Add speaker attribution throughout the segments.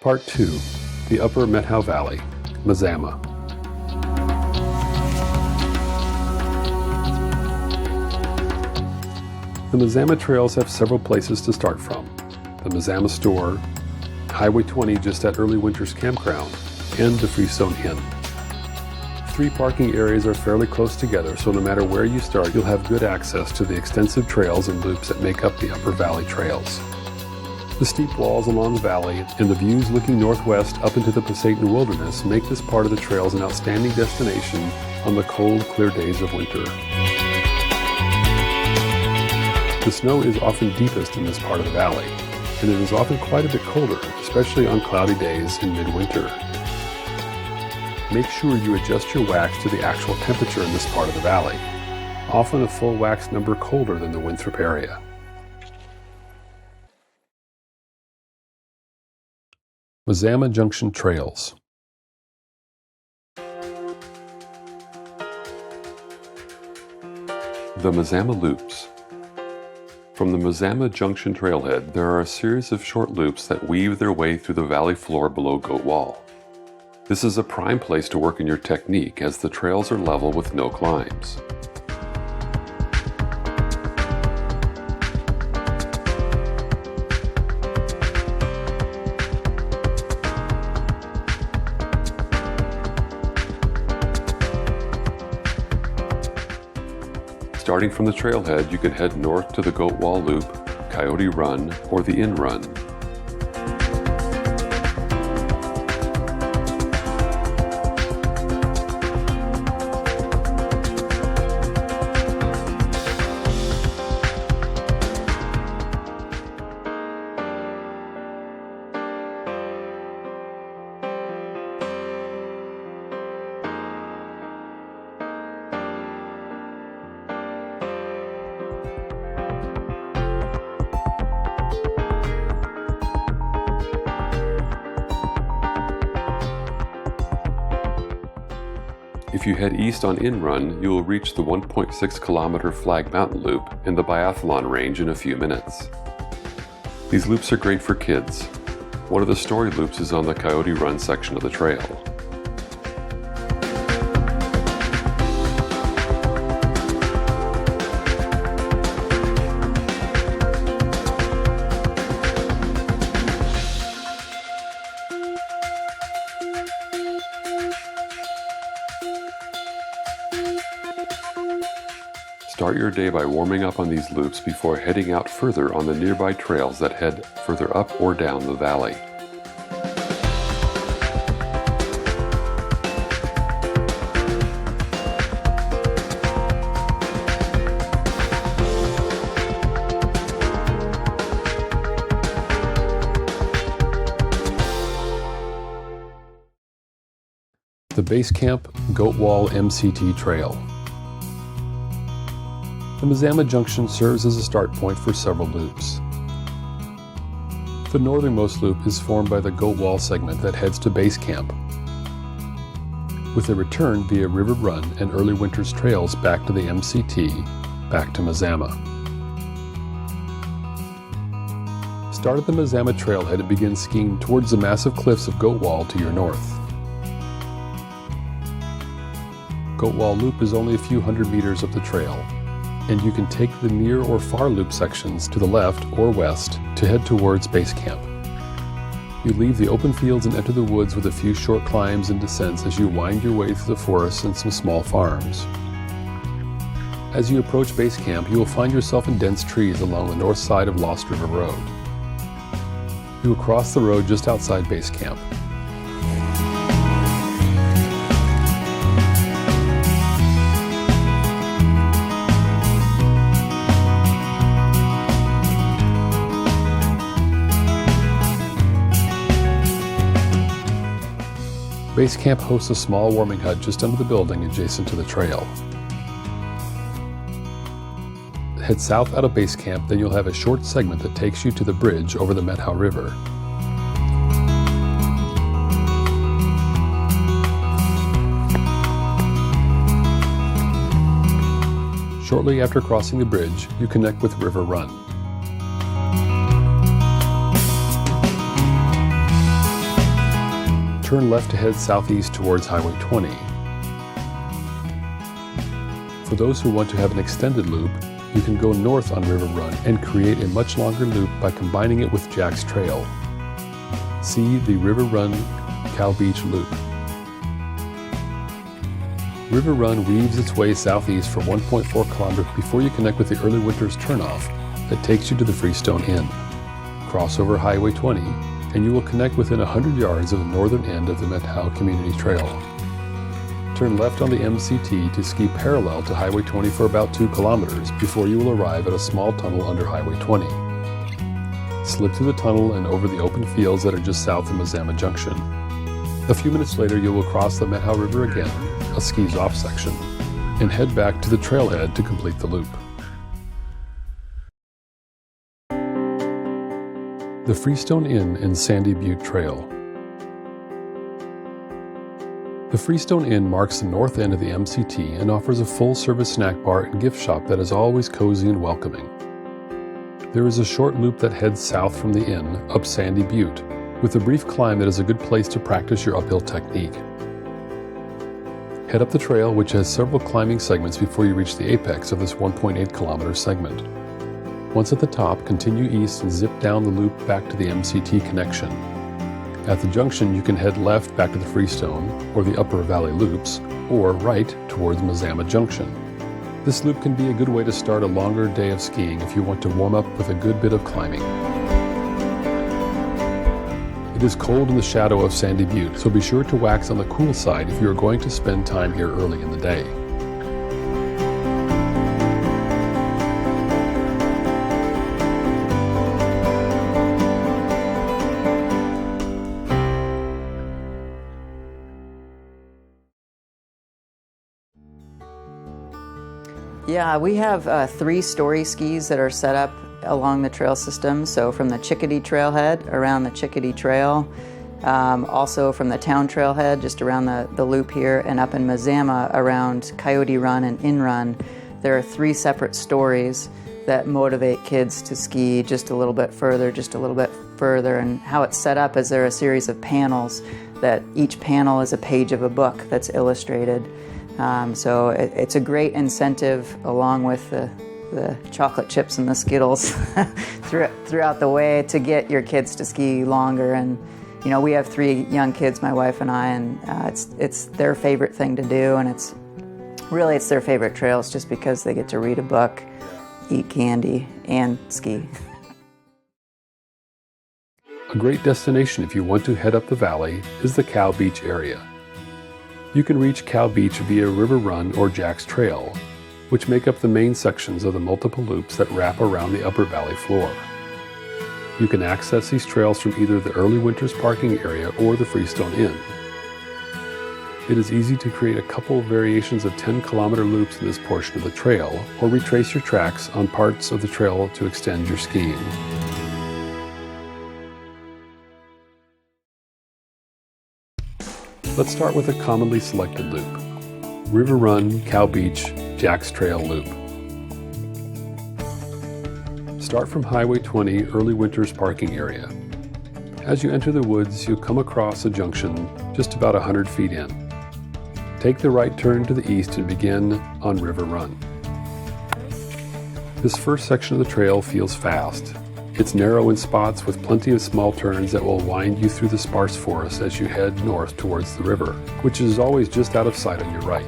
Speaker 1: Part 2. The Upper Methow Valley, Mazama. The Mazama trails have several places to start from. The Mazama store, Highway 20 just at Early Winter's Campground, and the Freestone Inn. 3 parking areas are fairly close together, so no matter where you start, you'll have good access to the extensive trails and loops that make up the Upper Valley trails. The steep walls along the valley and the views looking northwest up into the Pasayten Wilderness make this part of the trails an outstanding destination on the cold, clear days of winter. The snow is often deepest in this part of the valley, and it is often quite a bit colder, especially on cloudy days in midwinter. Make sure you adjust your wax to the actual temperature in this part of the valley, often a full wax number colder than the Winthrop area. Mazama Junction Trails. The Mazama Loops. From the Mazama Junction trailhead, there are a series of short loops that weave their way through the valley floor below Goat Wall. This is a prime place to work in your technique as the trails are level with no climbs. Starting from the trailhead, you can head north to the Goat Wall Loop, Coyote Run, or the Inn Run. If you head east on Inn Run, you will reach the 1.6 kilometer Flag Mountain Loop in the Biathlon Range in a few minutes. These loops are great for kids. One of the story loops is on the Coyote Run section of the trail. Start your day by warming up on these loops before heading out further on the nearby trails that head further up or down the valley. The Base Camp Goat Wall MCT Trail. The Mazama Junction serves as a start point for several loops. The northernmost loop is formed by the Goat Wall segment that heads to Base Camp, with a return via River Run and Early Winter's trails back to the MCT, back to Mazama. Start at the Mazama trailhead and begin skiing towards the massive cliffs of Goat Wall to your north. Goat Wall Loop is only a few hundred meters up the trail, and you can take the near or far loop sections to the left or west to head towards Base Camp. You leave the open fields and enter the woods with a few short climbs and descents as you wind your way through the forest and some small farms. As you approach Base Camp, you will find yourself in dense trees along the north side of Lost River Road. You will cross the road just outside Base Camp. Base Camp hosts a small warming hut just under the building adjacent to the trail. Head south out of Base Camp, then you'll have a short segment that takes you to the bridge over the Methow River. Shortly after crossing the bridge, you connect with River Run. turn left to head southeast towards Highway 20. For those who want to have an extended loop, you can go north on River Run and create a much longer loop by combining it with Jack's Trail. See the River Run Cow Beach Loop. River Run weaves its way southeast for 1.4 kilometers before you connect with the Early Winters turnoff that takes you to the Freestone Inn. Cross over Highway 20 and you will connect within 100 yards of the northern end of the Methow Community Trail. Turn left on the MCT to ski parallel to Highway 20 for about 2 kilometers before you will arrive at a small tunnel under Highway 20. Slip through the tunnel and over the open fields that are just south of Mazama Junction. A few minutes later you will cross the Methow River again, a skis off section, and head back to the trailhead to complete the loop. The Freestone Inn and Sandy Butte Trail. The Freestone Inn marks the north end of the MCT and offers a full-service snack bar and gift shop that is always cozy and welcoming. There is a short loop that heads south from the inn up Sandy Butte, with a brief climb that is a good place to practice your uphill technique. Head up the trail, which has several climbing segments before you reach the apex of this 1.8 kilometer segment. Once at the top, continue east and zip down the loop back to the MCT connection. At the junction, you can head left back to the Freestone, or the Upper Valley Loops, or right towards Mazama Junction. This loop can be a good way to start a longer day of skiing if you want to warm up with a good bit of climbing. It is cold in the shadow of Sandy Butte, so be sure to wax on the cool side if you are going to spend time here early in the day.
Speaker 2: Yeah, we have 3-story skis that are set up along the trail system. So from the Chickadee Trailhead around the Chickadee Trail, also from the town trailhead just around the loop here, and up in Mazama around Coyote Run and In Run, there are 3 separate stories that motivate kids to ski just a little bit further, just a little bit further. And how it's set up is there are a series of panels that each panel is a page of a book that's illustrated. So it's a great incentive, along with the chocolate chips and the Skittles throughout the way, to get your kids to ski longer. And you know, we have 3 young kids, my wife and I, and it's their favorite thing to do, and it's their favorite trails just because they get to read a book, eat candy, and ski.
Speaker 1: A great destination if you want to head up the valley is the Cow Beach area. You can reach Cow Beach via River Run or Jack's Trail, which make up the main sections of the multiple loops that wrap around the upper valley floor. You can access these trails from either the Early Winters parking area or the Freestone Inn. It is easy to create a couple of variations of 10-kilometer loops in this portion of the trail, or retrace your tracks on parts of the trail to extend your skiing. Let's start with a commonly selected loop: River Run, Cow Beach, Jack's Trail Loop. Start from Highway 20 Early Winters parking area. As you enter the woods, you'll come across a junction just about 100 feet in. Take the right turn to the east and begin on River Run. This first section of the trail feels fast. It's narrow in spots with plenty of small turns that will wind you through the sparse forest as you head north towards the river, which is always just out of sight on your right.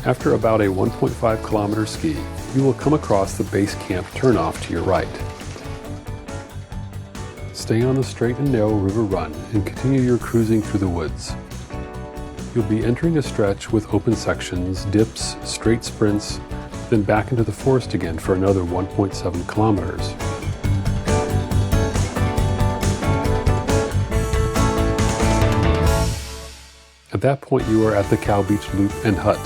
Speaker 1: After about a 1.5 kilometer ski, you will come across the base camp turnoff to your right. Stay on the straight and narrow River Run and continue your cruising through the woods. You'll be entering a stretch with open sections, dips, straight sprints, then back into the forest again for another 1.7 kilometers. At that point, you are at the Cow Beach Loop and Hut.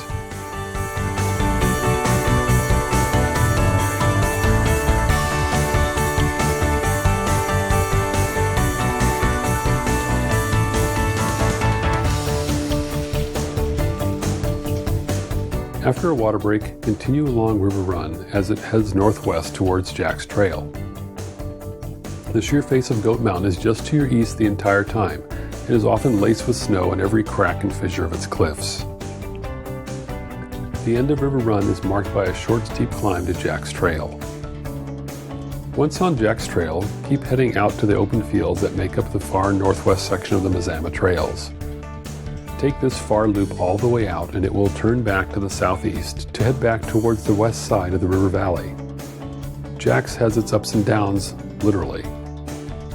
Speaker 1: After After a water break, continue along River Run as it heads northwest towards Jack's Trail. The sheer face of Goat Mountain is just to your east the entire time and is often laced with snow in every crack and fissure of its cliffs. The end of River Run is marked by a short, steep climb to Jack's Trail. Once on Jack's Trail, keep heading out to the open fields that make up the far northwest section of the Mazama Trails. Take this far loop all the way out and it will turn back to the southeast to head back towards the west side of the river valley. Jack's has its ups and downs, literally.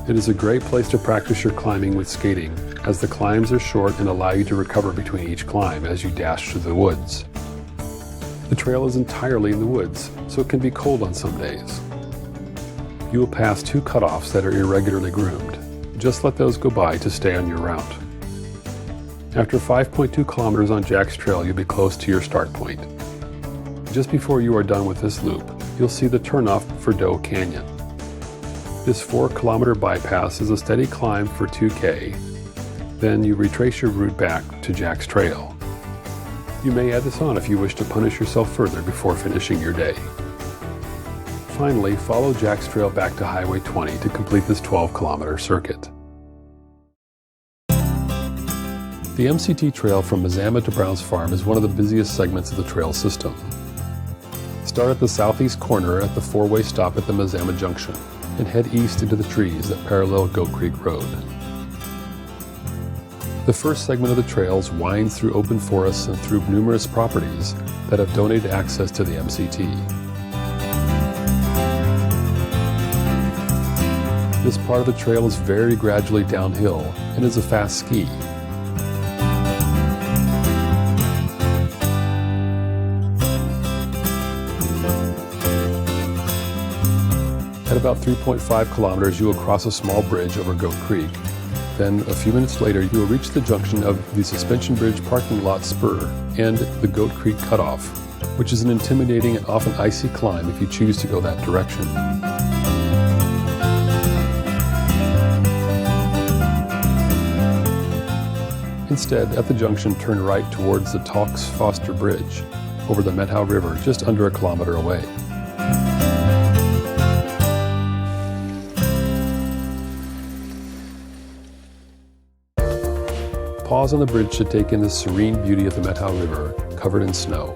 Speaker 1: It is a great place to practice your climbing with skating, as the climbs are short and allow you to recover between each climb as you dash through the woods. The trail is entirely in the woods, so it can be cold on some days. You will pass 2 cutoffs that are irregularly groomed. Just let those go by to stay on your route. After 5.2 kilometers on Jack's Trail, you'll be close to your start point. Just before you are done with this loop, you'll see the turnoff for Doe Canyon. This 4-kilometer bypass is a steady climb for 2K. Then you retrace your route back to Jack's Trail. You may add this on if you wish to punish yourself further before finishing your day. Finally, follow Jack's Trail back to Highway 20 to complete this 12-kilometer circuit. The MCT Trail from Mazama to Brown's Farm is one of the busiest segments of the trail system. Start at the southeast corner at the 4-way stop at the Mazama Junction and head east into the trees that parallel Goat Creek Road. The first segment of the trails winds through open forests and through numerous properties that have donated access to the MCT. This part of the trail is very gradually downhill and is a fast ski. At about 3.5 kilometers, you will cross a small bridge over Goat Creek. Then, a few minutes later, you will reach the junction of the Suspension Bridge parking lot spur and the Goat Creek Cutoff, which is an intimidating and often icy climb if you choose to go that direction. Instead, at the junction, turn right towards the Talks-Foster Bridge over the Methow River just under a kilometer away. Pause on the bridge to take in the serene beauty of the Methow River, covered in snow.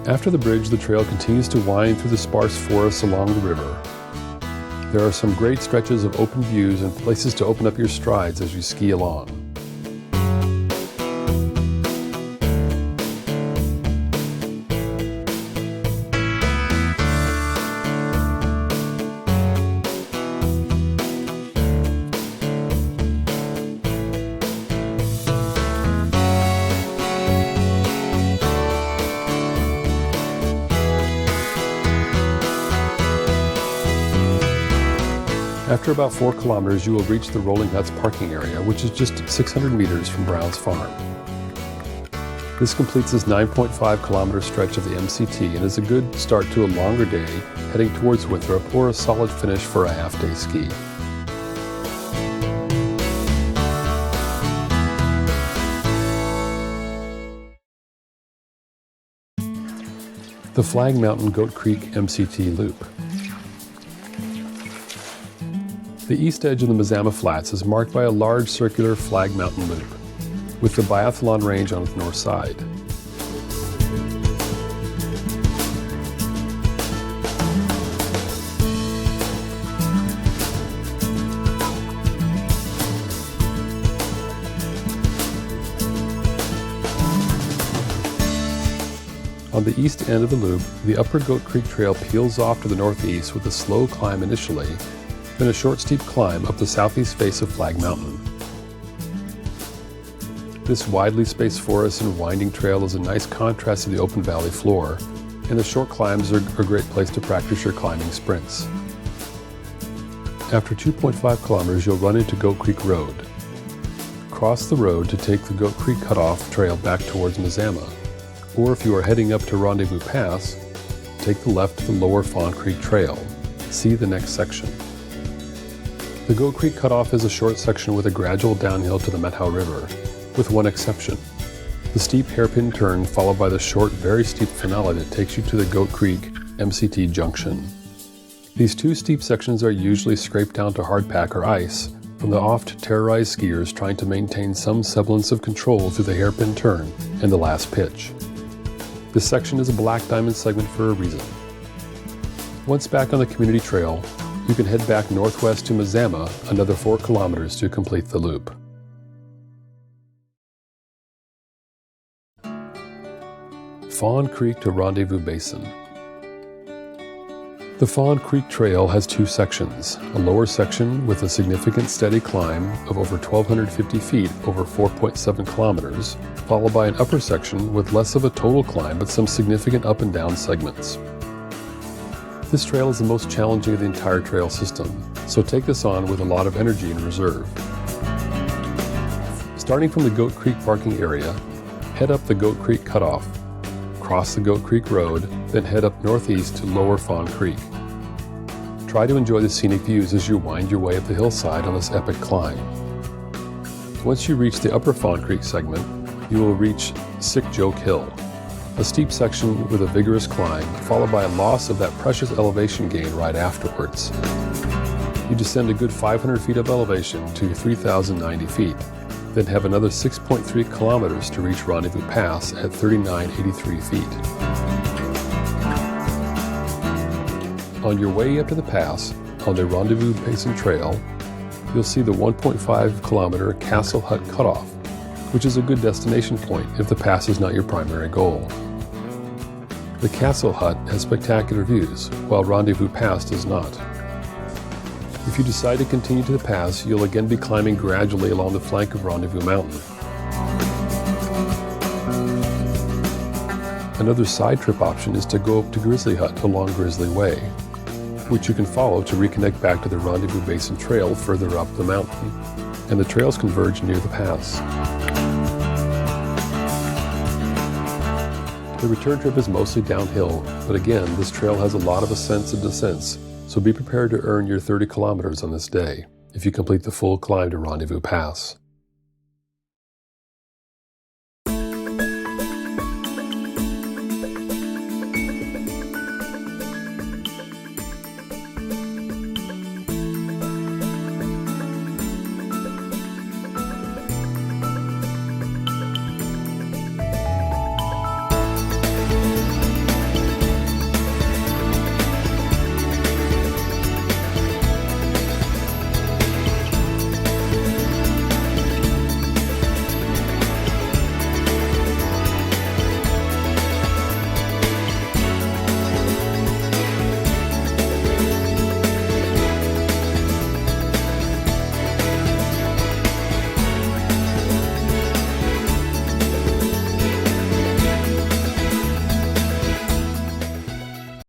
Speaker 1: After the bridge, the trail continues to wind through the sparse forests along the river. There are some great stretches of open views and places to open up your strides as you ski along. After about 4 kilometers, you will reach the Rolling Huts parking area, which is just 600 meters from Brown's Farm. This completes this 9.5 kilometer stretch of the MCT and is a good start to a longer day heading towards Winthrop, or a solid finish for a half-day ski. The Flag Mountain Goat Creek MCT Loop. The east edge of the Mazama Flats is marked by a large circular Flag Mountain Loop, with the Biathlon Range on its north side. On the east end of the loop, the Upper Goat Creek Trail peels off to the northeast with a slow climb initially, then a short steep climb up the southeast face of Flag Mountain. This widely spaced forest and winding trail is a nice contrast to the open valley floor, and the short climbs are a great place to practice your climbing sprints. After 2.5 kilometers, you'll run into Goat Creek Road. Cross the road to take the Goat Creek Cutoff trail back towards Mazama, or if you are heading up to Rendezvous Pass, take the left to the Lower Fawn Creek Trail. See the next section. The Goat Creek Cutoff is a short section with a gradual downhill to the Methow River, with one exception: the steep hairpin turn followed by the short, very steep finale that takes you to the Goat Creek MCT junction. These two steep sections are usually scraped down to hardpack or ice from the oft-terrorized skiers trying to maintain some semblance of control through the hairpin turn and the last pitch. This section is a black diamond segment for a reason. Once back on the community trail, you can head back northwest to Mazama, another 4 kilometers to complete the loop. Fawn Creek to Rendezvous Basin. The Fawn Creek Trail has 2 sections, a lower section with a significant steady climb of over 1,250 feet over 4.7 kilometers, followed by an upper section with less of a total climb but some significant up and down segments. This trail is the most challenging of the entire trail system, so take this on with a lot of energy in reserve. Starting from the Goat Creek parking area, head up the Goat Creek Cutoff, cross the Goat Creek Road, then head up northeast to Lower Fawn Creek. Try to enjoy the scenic views as you wind your way up the hillside on this epic climb. Once you reach the Upper Fawn Creek segment, you will reach Sick Joke Hill, a steep section with a vigorous climb, followed by a loss of that precious elevation gain right afterwards. You descend a good 500 feet of elevation to 3,090 feet, then have another 6.3 kilometers to reach Rendezvous Pass at 3,983 feet. On your way up to the pass, on the Rendezvous Basin Trail, you'll see the 1.5 kilometer Castle Hut Cutoff, which is a good destination point if the pass is not your primary goal. The Castle Hut has spectacular views, while Rendezvous Pass does not. If you decide to continue to the pass, you'll again be climbing gradually along the flank of Rendezvous Mountain. Another side trip option is to go up to Grizzly Hut along Grizzly Way, which you can follow to reconnect back to the Rendezvous Basin Trail further up the mountain, and the trails converge near the pass. The return trip is mostly downhill, but again, this trail has a lot of ascents and descents, so be prepared to earn your 30 kilometers on this day if you complete the full climb to Rendezvous Pass.